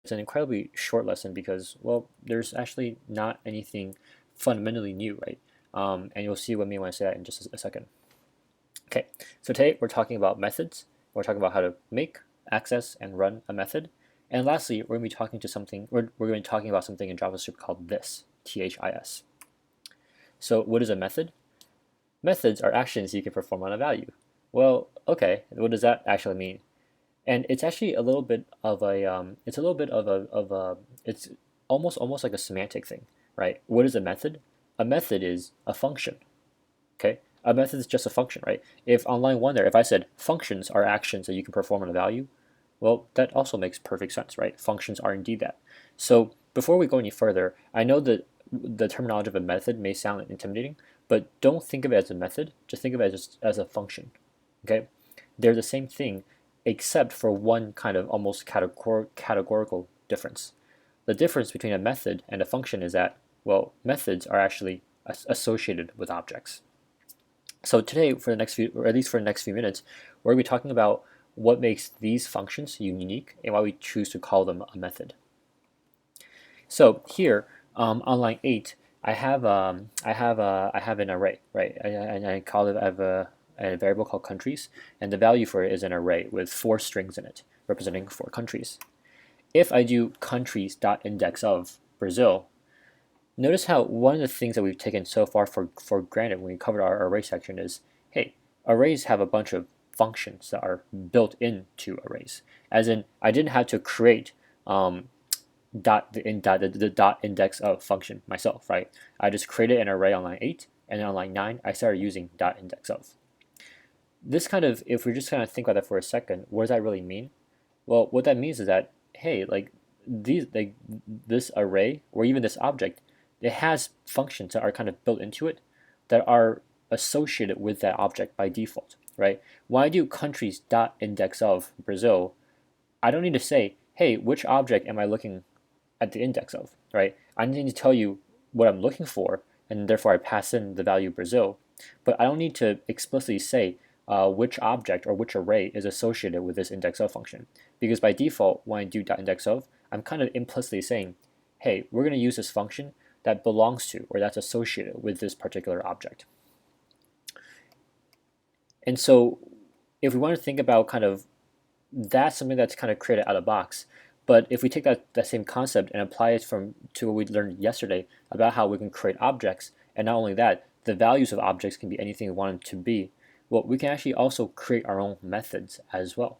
it's an incredibly short lesson because, well, there's actually not anything fundamentally new, right? And you'll see what I mean when I say that in just a second. Okay, so today we're talking about methods. We're talking about how to make, access, and run a method. And lastly, we're going to be talking to something. We're going to be talking about something in JavaScript called this, THIS. So what is a method? Methods are actions you can perform on a value. Well, okay, what does that actually mean? And it's actually a little bit of it's a little bit of a, it's almost like a semantic thing, right? What is a method? A method is a function, okay? A method is just a function, right? If on line 1 there, if I said functions are actions that you can perform on a value, well, that also makes perfect sense, right? Functions are indeed that. So before we go any further, I know that the terminology of a method may sound intimidating, but don't think of it as a method. Just think of it as a function, okay? They're the same thing, except for one kind of almost categorical difference. The difference between a method and a function is that, well, methods are actually associated with objects. So today, for the next few, or at least for the next few minutes, we're going to be talking about what makes these functions unique and why we choose to call them a method. So here, on line 8, I have an array, right? And I call it, I have a variable called countries, and the value for it is an array with 4 strings in it, representing 4 countries. If I do countries.index of Brazil, notice how one of the things that we've taken so far for granted when we covered our array section is, hey, arrays have a bunch of functions that are built into arrays. As in, I didn't have to create the dot index of function myself, right? I just created an array on line 8, and then on line 9, I started using dot index of. This kind of, if we just kind of think about that for a second, what does that really mean? Well, what that means is that, hey, like this array or even this object, it has functions that are kind of built into it that are associated with that object by default, right? When I do countries dot index of Brazil, I don't need to say, hey, which object am I looking at the index of, right? I need to tell you what I'm looking for, and therefore I pass in the value Brazil, but I don't need to explicitly say which object or which array is associated with this index of function. Because by default, when I do .index of, I'm kind of implicitly saying, hey, we're going to use this function that belongs to or that's associated with this particular object. And so if we want to think about kind of that's something that's kind of created out of the box, but if we take that same concept and apply it to what we learned yesterday about how we can create objects, and not only that, the values of objects can be anything we want them to be, well, we can actually also create our own methods as well.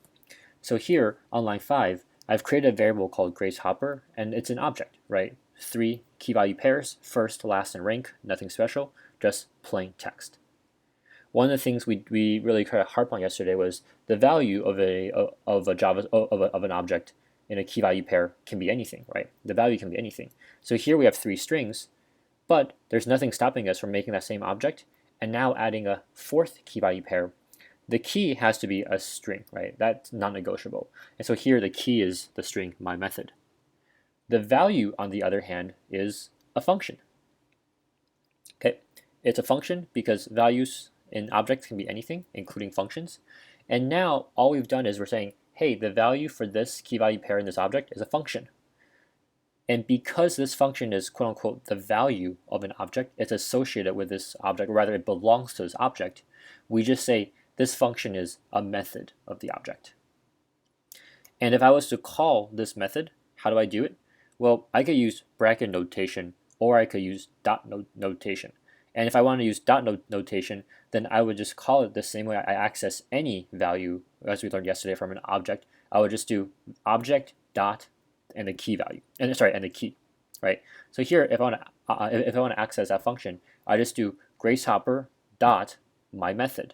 So here on line 5, I've created a variable called Grace Hopper, and it's an object, right? 3 key value pairs, first, last, and rank, nothing special, just plain text. One of the things we really kind of harped on yesterday was the value of an object in a key value pair can be anything, right? The value can be anything. So here we have 3 strings, but there's nothing stopping us from making that same object and now adding a 4th key value pair. The key has to be a string, right? That's non-negotiable. And so here the key is the string my method. The value, on the other hand, is a function. Okay, it's a function because values in objects can be anything, including functions. And now all we've done is we're saying, hey, the value for this key value pair in this object is a function. And because this function is quote unquote the value of an object, it's associated with this object, or rather it belongs to this object, we just say this function is a method of the object. And if I was to call this method, how do I do it? Well, I could use bracket notation or I could use dot notation. And if I want to use dot notation, then I would just call it the same way I access any value, as we learned yesterday from an object. I would just do object dot and the key value, and the key, right? So here, if I want to access that function, I just do gracehopper dot my method.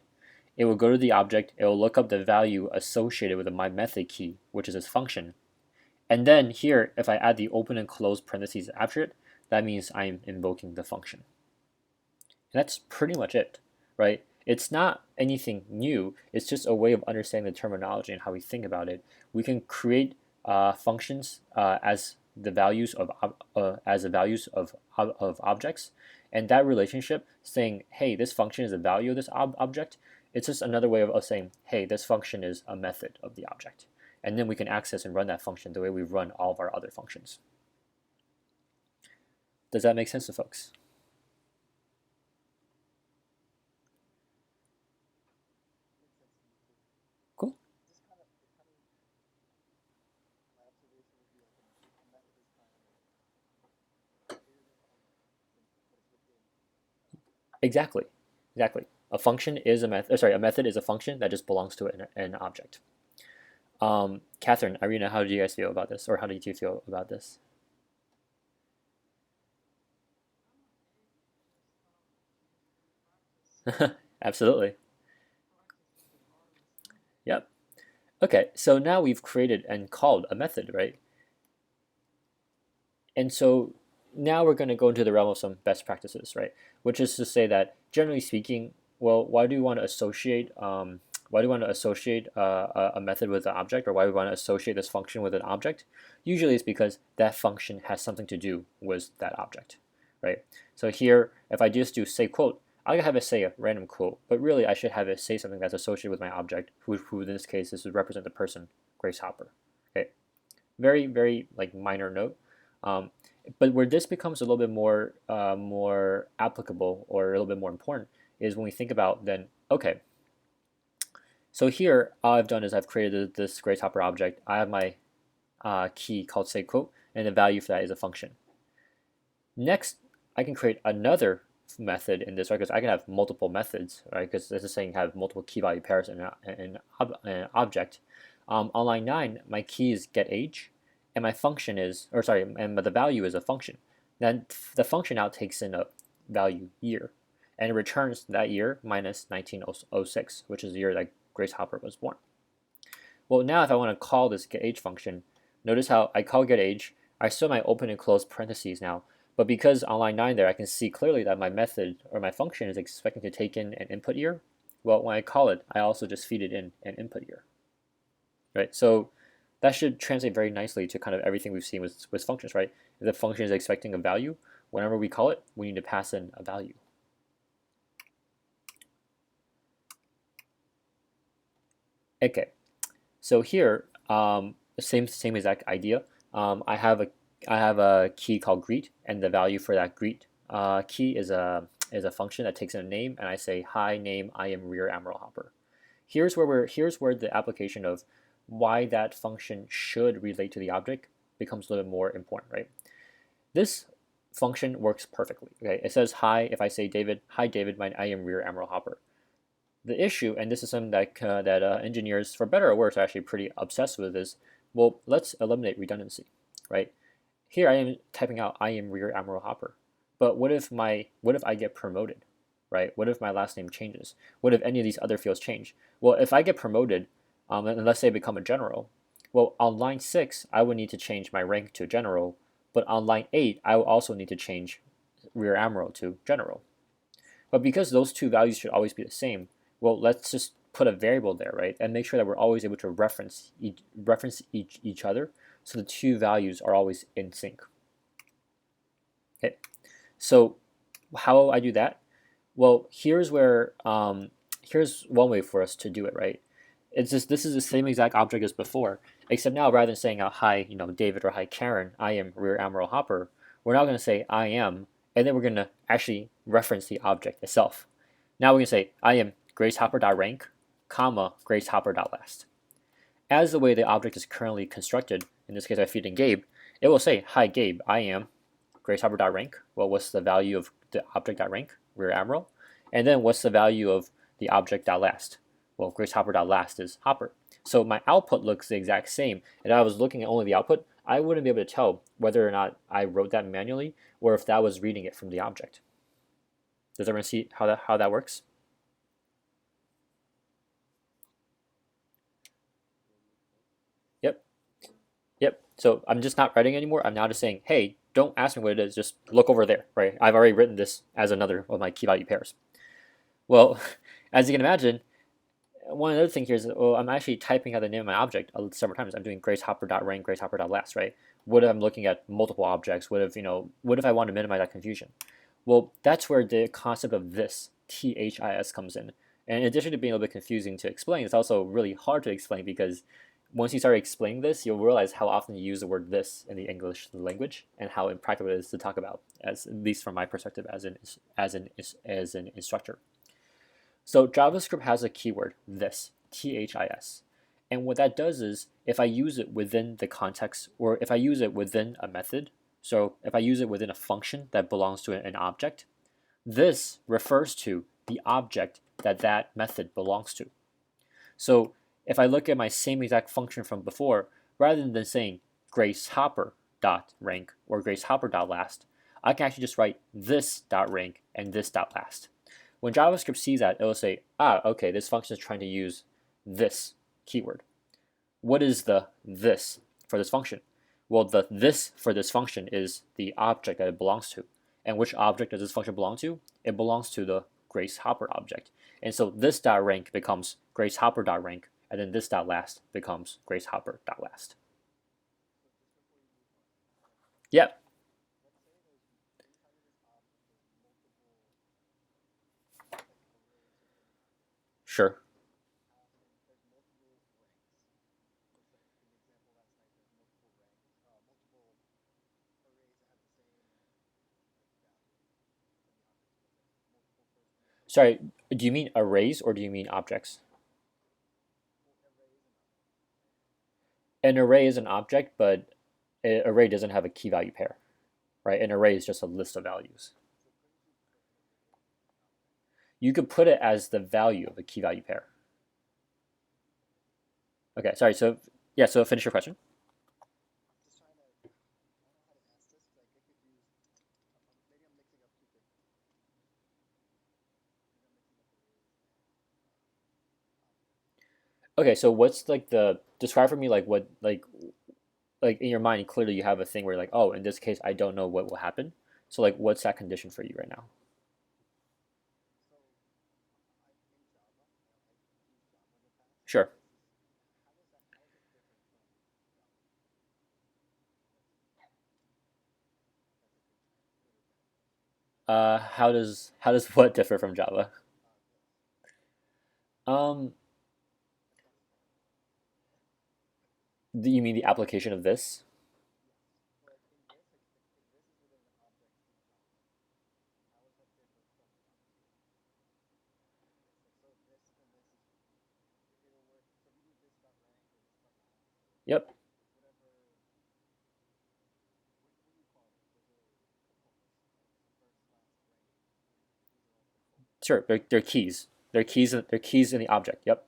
It will go to the object. It will look up the value associated with the my method key, which is this function. And then here, if I add the open and close parentheses after it, that means I'm invoking the function. And that's pretty much it, right? It's not anything new. It's just a way of understanding the terminology and how we think about it. We can create functions as the values of objects, and that relationship saying, hey, this function is the value of this object. It's just another way of saying, hey, this function is a method of the object. and then we can access and run that function the way we run all of our other functions. Does that make sense to folks? Cool. Exactly. A function is a method. Sorry, a method is a function that just belongs to an object. Catherine, Irina, how do you guys feel about this, or how did you feel about this? Absolutely. Yep. Okay, so now we've created and called a method, right? And so now we're going to go into the realm of some best practices, right? Which is to say that generally speaking, well, why do you want to associate a method with an object, or why do we want to associate this function with an object? Usually it's because that function has something to do with that object, right? So here, if I just do say quote, I can have it say a random quote, but really I should have it say something that's associated with my object, who in this case is to represent the person, Grace Hopper. Okay, very, very like minor note. Um, but where this becomes a little bit more applicable or a little bit more important is when we think about then, okay, so here all I've done is I've created this Grace Hopper object. I have my key called say quote, and the value for that is a function. Next, I can create another method in this, right? Because I can have multiple methods, right? Because this is saying have multiple key value pairs in an object. On line 9, my key is get age, and my function is, or sorry, and the value is a function. Then the function now takes in a value year, and it returns that year minus 1906, which is the year that Grace Hopper was born. Well, now if I want to call this get age function, notice how I call get age. I still have my open and close parentheses now, but because on line 9 there, I can see clearly that my method or my function is expecting to take in an input year. Well, when I call it, I also just feed it in an input year, right? So that should translate very nicely to kind of everything we've seen with functions, right? If the function is expecting a value, whenever we call it, we need to pass in a value. Okay, so here, same exact idea. I have a key called greet, and the value for that greet key is a function that takes in a name, and I say hi name. I am Rear Admiral Hopper. Here's where the application of why that function should relate to the object becomes a little bit more important, right? This function works perfectly. Okay, it says hi. If I say David, hi David, I am Rear Admiral Hopper. The issue, and this is something that engineers, for better or worse, are actually pretty obsessed with, is, well, let's eliminate redundancy, right? Here I am typing out I am Rear Admiral Hopper, but what if I get promoted, right? What if my last name changes? What if any of these other fields change? Well, if I get promoted, and let's say I become a general, well, on line 6 I would need to change my rank to general, but on line 8 I will also need to change Rear Admiral to general. But because those two values should always be the same, well, let's just put a variable there, right? And make sure that we're always able to reference each other, so the two values are always in sync. Okay, so how will I do that? Well, here's one way for us to do it, right? It's just this is the same exact object as before, except now rather than saying hi, David, or hi Karen, I am Rear Admiral Hopper, we're now going to say I am, and then we're going to actually reference the object itself. Now we're going to say I am GraceHopper.rank, comma GraceHopper.last. As the way the object is currently constructed, in this case I feed in Gabe, it will say, hi Gabe, I am GraceHopper.rank. Well, what's the value of the object.rank, Rear Admiral? And then what's the value of the object.last? Well, GraceHopper.last is Hopper. So my output looks the exact same. And if I was looking at only the output, I wouldn't be able to tell whether or not I wrote that manually or if that was reading it from the object. Does everyone see how that works? Yep. Yep. So I'm just not writing anymore. I'm now just saying, hey, don't ask me what it is. Just look over there, right? I've already written this as another of my key value pairs. Well, as you can imagine, one other thing here is, well, I'm actually typing out the name of my object several times. I'm doing GraceHopper.rank, GraceHopper.last, right? What if I'm looking at multiple objects? What if I want to minimize that confusion? Well, that's where the concept of this, THIS, comes in. And in addition to being a little bit confusing to explain, it's also really hard to explain because once you start explaining this, you'll realize how often you use the word this in the English language and how impractical it is to talk about, as at least from my perspective as an instructor. So JavaScript has a keyword this, THIS. And what that does is if I use it within the context, or if I use it within a method, so if I use it within a function that belongs to an object, this refers to the object that that method belongs to. So if I look at my same exact function from before, rather than saying Grace Hopper dot rank or Grace Hopper dot last, I can actually just write this dot rank and this dot last. When JavaScript sees that, it will say, okay, this function is trying to use this keyword. What is the this for this function? Well, the this for this function is the object that it belongs to. And which object does this function belong to? It belongs to the Grace Hopper object. And so this dot rank becomes Grace Hopper dot rank, and then this dot last becomes Grace Hopper dot last. Yep. Sure. Sorry, do you mean arrays or do you mean objects? An array is an object, but an array doesn't have a key value pair, right? An array is just a list of values. You could put it as the value of a key value pair. Okay, sorry. So yeah, so finish your question. Okay, so what's like the describe for me like what like in your mind clearly you have a thing where like, oh, in this case I don't know what will happen. So like what's that condition for you right now? Sure. How does what differ from Java? Um, you mean the application of this? Yep. Sure. They're keys. They're keys in the object. Yep.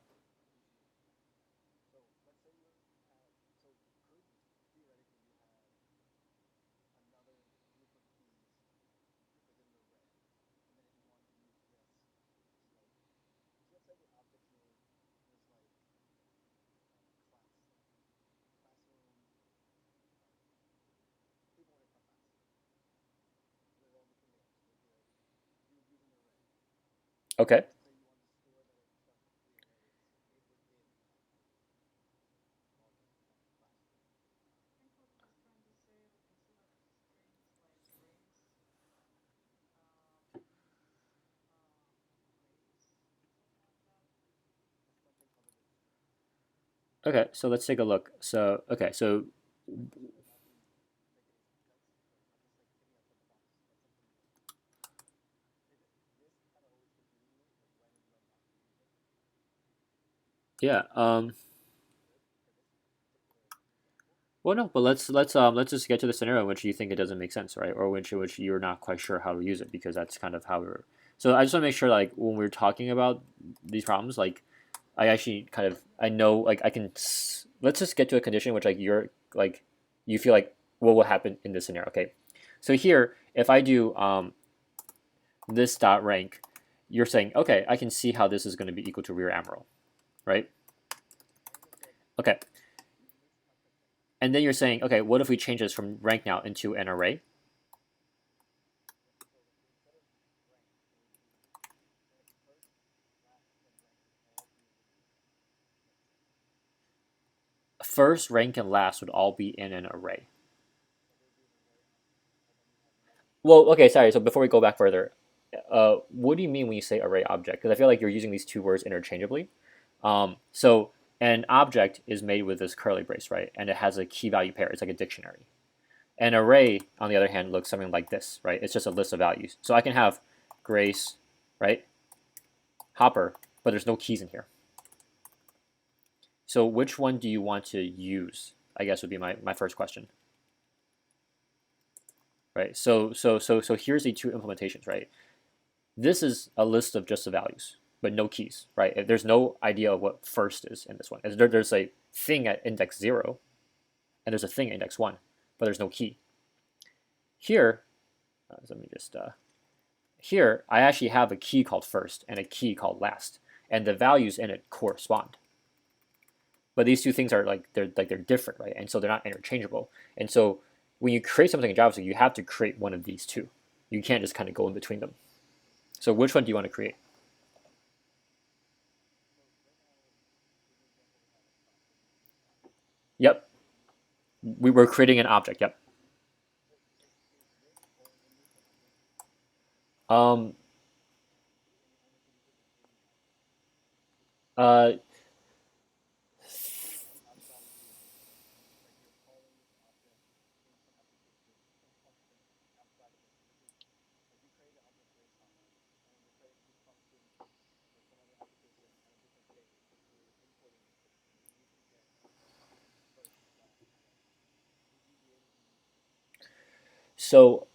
Okay. Okay. So let's take a look. So okay. So yeah. Well, no, but let's just get to the scenario in which you think it doesn't make sense, right? Or which you're not quite sure how to use it because that's kind of how we're. So I just want to make sure, like, when we're talking about these problems, like, I actually kind of I know, like, I can. Let's just get to a condition which, like, you're like, you feel like what will happen in this scenario. Okay, so here, if I do this dot rank, you're saying, okay, I can see how this is going to be equal to rear admiral, right? Okay, and then you're saying, okay, what if we change this from rank now into an array? First, rank, and last would all be in an array. Well, okay, sorry. So before we go back further, what do you mean when you say array object? Because I feel like you're using these two words interchangeably. So An object is made with this curly brace, right? And it has a key value pair. It's like a dictionary. An array, on the other hand, looks something like this, right? It's just a list of values. So I can have Grace, right? Hopper, but there's no keys in here. So which one do you want to use? I guess would be my first question. Right. So here's the two implementations, right? This is a list of just the values, but no keys, right? There's no idea of what first is in this one. There's a thing at index 0, and there's a thing at index 1, but there's no key. Here, let me just here I actually have a key called first and a key called last, and the values in it correspond. But these two things are they're different, right? And so they're not interchangeable. And so when you create something in JavaScript, you have to create one of these two. You can't just kind of go in between them. So which one do you want to create? Yep. We were creating an object. Yep. Um, uh, so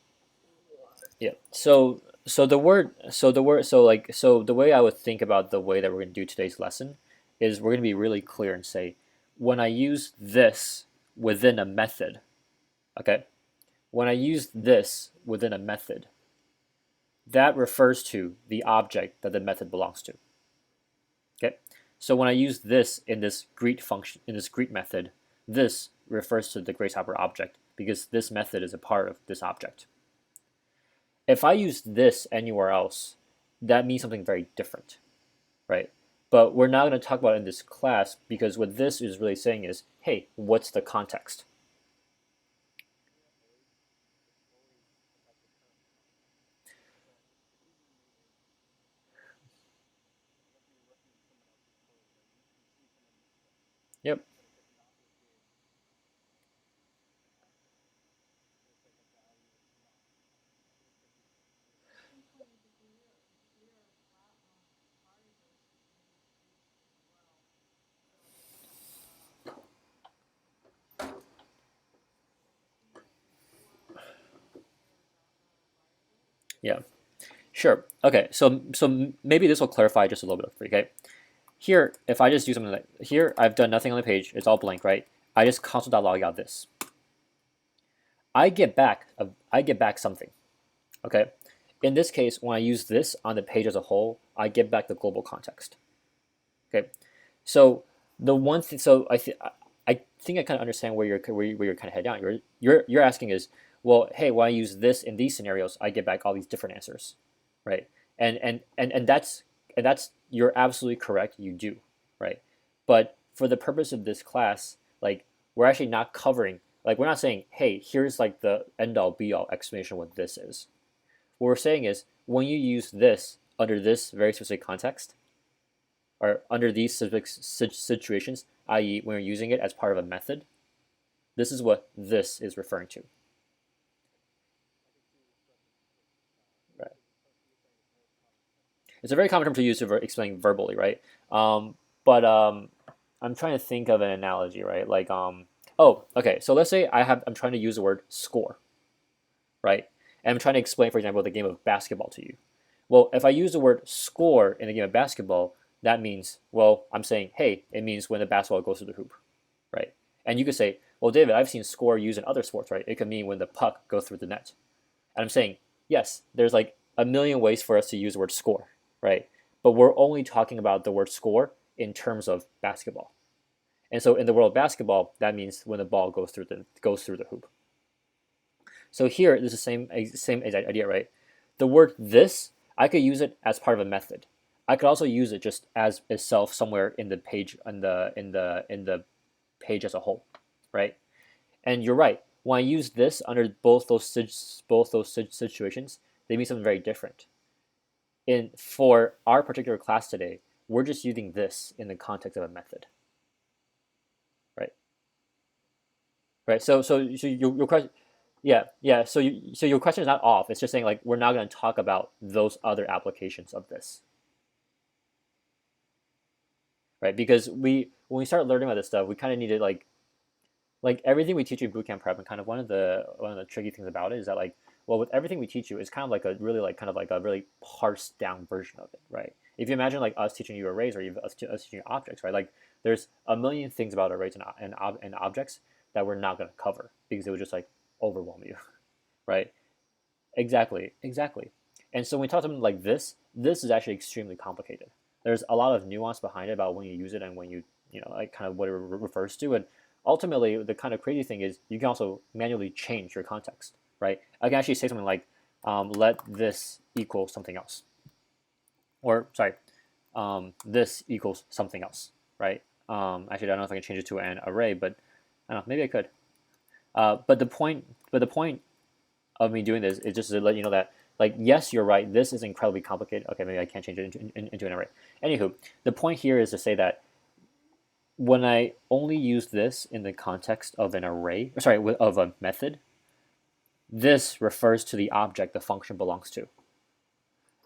yeah. So the way I would think about the way that we're going to do today's lesson is we're going to be really clear and say, when I use this within a method, okay? When I use this within a method, that refers to the object that the method belongs to. Okay, so when I use this in this greet function, in this greet method, this refers to the gracehopper object because this method is a part of this object. If I use this anywhere else, that means something very different, right? But we're not going to talk about it in this class because what this is really saying is, hey, what's the context? Yep. Yeah. Sure. Okay. So maybe this will clarify just a little bit for you. Okay. Here, if I just do something like here, I've done nothing on the page. It's all blank, right? I just console.log out this. I get back something. Okay. In this case, when I use this on the page as a whole, I get back the global context. Okay. So the one thing, so I think I kind of understand where you're kind of head down. You're asking is, well, hey, when I use this in these scenarios, I get back all these different answers, right? And that's you're absolutely correct. You do, right? But for the purpose of this class, like we're actually not covering, like we're not saying, hey, here's like the end all be all explanation of what this is. What we're saying is when you use this under this very specific context, or under these specific situations, i.e., when you're using it as part of a method, this is what this is referring to. Right. It's a very common term to use to explain verbally, right? But I'm trying to think of an analogy, right? Oh, okay. So let's say I'm trying to use the word score, right? And I'm trying to explain, for example, the game of basketball to you. Well, if I use the word score in the game of basketball, that means, well, I'm saying, hey, it means when the basketball goes through the hoop, right? And you could say, well, David, I've seen score used in other sports, right? It could mean when the puck goes through the net. And I'm saying, yes, there's like a million ways for us to use the word score, right? But we're only talking about the word score in terms of basketball. And so in the world of basketball, that means when the ball goes through the hoop. So here, this is the same idea, right? The word this, I could use it as part of a method. I could also use it just as itself somewhere in the page in the page as a whole, right? And you're right. When I use this under both those situations, they mean something very different. For our particular class today, we're just using this in the context of a method. right? So your question, yeah. So your question is not off. It's just saying like we're not going to talk about those other applications of this, right? Because we when we start learning about this stuff, we kind of need to like everything we teach you in bootcamp prep, and kind of one of the tricky things about it is that like well with everything we teach you, it's kind of like a really like kind of like a really parsed down version of it, right? If you imagine like us teaching you arrays or even us teaching you objects, right? Like there's a million things about arrays and objects that we're not going to cover because it would just like overwhelm you, right? Exactly. And so when we talk something like this is actually extremely complicated. There's a lot of nuance behind it about when you use it and when you know like kind of what it refers to. And ultimately, the kind of crazy thing is you can also manually change your context, right? I can actually say something like, let this equal something else, or sorry, this equals something else, right? Actually, I don't know if I can change it to an array, but I don't know, maybe I could. But the point of me doing this is just to let you know that like yes you're right, this is incredibly complicated. Okay, maybe I can't change it into an array. Anywho, the point here is to say that when I only use this in the context of an array, sorry, of a method, this refers to the object the function belongs to.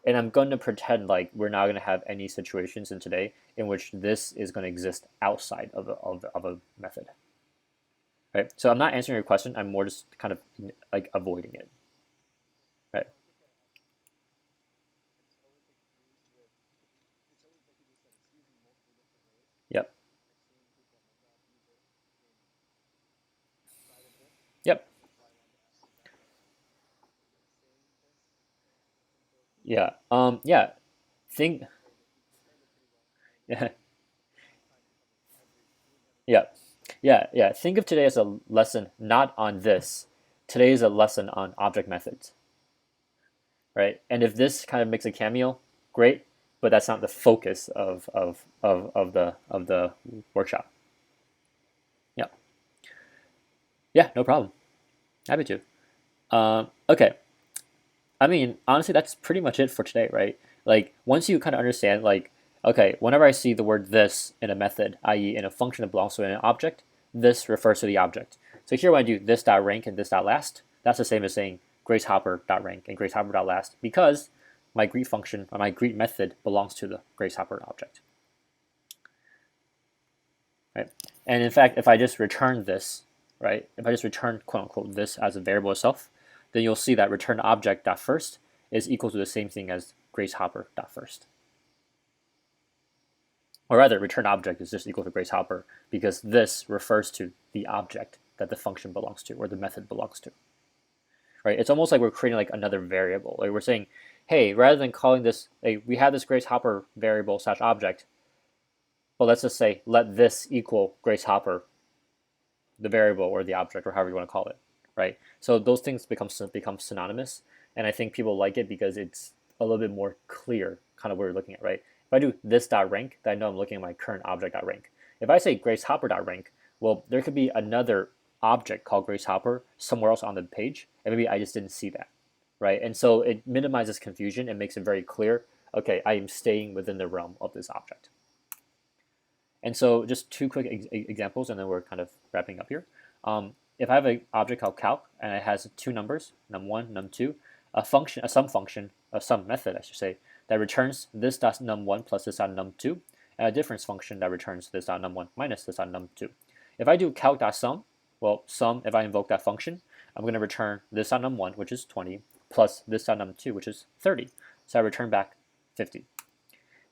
And I'm going to pretend like we're not going to have any situations in today in which this is going to exist outside of a method, right? So I'm not answering your question, I'm more just kind of like avoiding it, right? Yep. Yep. Yeah. Yeah. Think. Yeah. Yeah. Yeah. Think of today as a lesson not on this. Today is a lesson on object methods, right? And if this kind of makes a cameo, great. But that's not the focus of the workshop. Yeah. Yeah. No problem. Happy to. Okay. I mean, honestly, that's pretty much it for today, right? Like, once you kind of understand, like, okay, whenever I see the word this in a method, i.e., in a function that belongs to an object, this refers to the object. So here, when I do this dot rank and this dot last, that's the same as saying Grace Hopper dot rank and Grace Hopper dot last because my greet function or my greet method belongs to the Grace Hopper object, right? And in fact, if I just return this, right, if I just return quote unquote this as a variable itself, then you'll see that return object dot first is equal to the same thing as Grace Hopper dot first. Or rather, return object is just equal to Grace Hopper because this refers to the object that the function belongs to or the method belongs to. Right? It's almost like we're creating like another variable. Like we're saying, hey, rather than calling this, like, we have this Grace Hopper variable slash object, but let's just say let this equal Grace Hopper, the variable or the object or however you want to call it, right? So those things become synonymous, and I think people like it because it's a little bit more clear, kind of what we're looking at, right? If I do this dot rank, then I know I'm looking at my current object dot rank. If I say Grace Hopper dot rank, well, there could be another object called Grace Hopper somewhere else on the page, and maybe I just didn't see that, right? And so it minimizes confusion and makes it very clear. Okay, I am staying within the realm of this object. And so just two quick examples, and then we're kind of wrapping up here. If I have an object called calc, and it has two numbers, num1, num2, a sum method, I should say, that returns this dot num1 plus this dot num2, and a difference function that returns this dot num1 minus this dot num2. If I do calc.sum, well, sum, if I invoke that function, I'm going to return this dot num1, which is 20, plus this dot num2, which is 30. So I return back 50.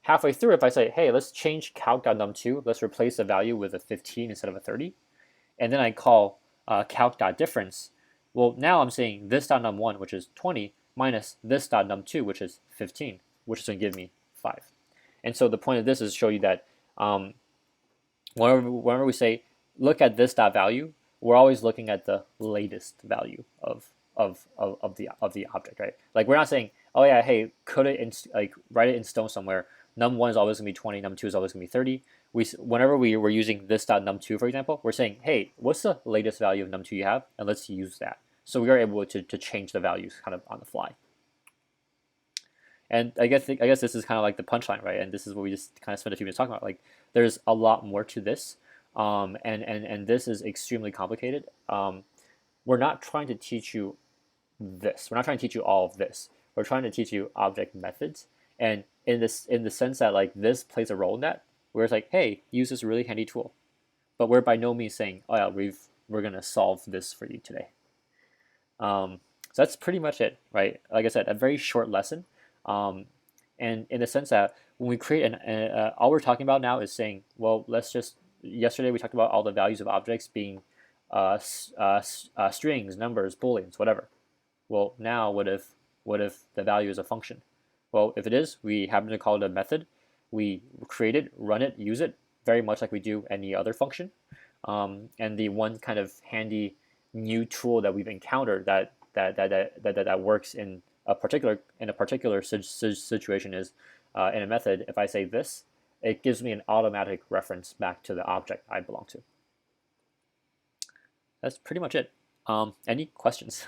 Halfway through, if I say, hey, let's change calc.num2, let's replace the value with a 15 instead of a 30, and then I call calc.difference, well, now I'm saying this dot num1, which is 20, minus this dot num2, which is 15, which is going to give me 5. And so the point of this is to show you that whenever we say look at this dot value, we're always looking at the latest value of the object, right? Like we're not saying, oh yeah, hey, could it like write it in stone somewhere. Num1 is always going to be 20, num2 is always going to be 30. Whenever we were using this dot num2, for example, we're saying, hey, what's the latest value of num2 you have, and let's use that. So we are able to change the values kind of on the fly. And I guess this is kind of like the punchline, right? And this is what we just kind of spent a few minutes talking about. Like, there's a lot more to this. And this is extremely complicated. We're not trying to teach you this. We're not trying to teach you all of this. We're trying to teach you object methods, and in the sense that like this plays a role in that, where it's like, hey, use this really handy tool, but we're by no means saying, oh yeah, we're gonna solve this for you today. So that's pretty much it, right? Like I said, a very short lesson, um, and in the sense that when we create all we're talking about now is saying, well, let's just. Yesterday we talked about all the values of objects being strings, numbers, booleans, whatever. Well, now what if the value is a function? Well, if it is, we happen to call it a method. We create it, run it, use it, very much like we do any other function. And the one kind of handy new tool that we've encountered that works in a particular situation is in a method. If I say this, it gives me an automatic reference back to the object I belong to. That's pretty much it. Any questions?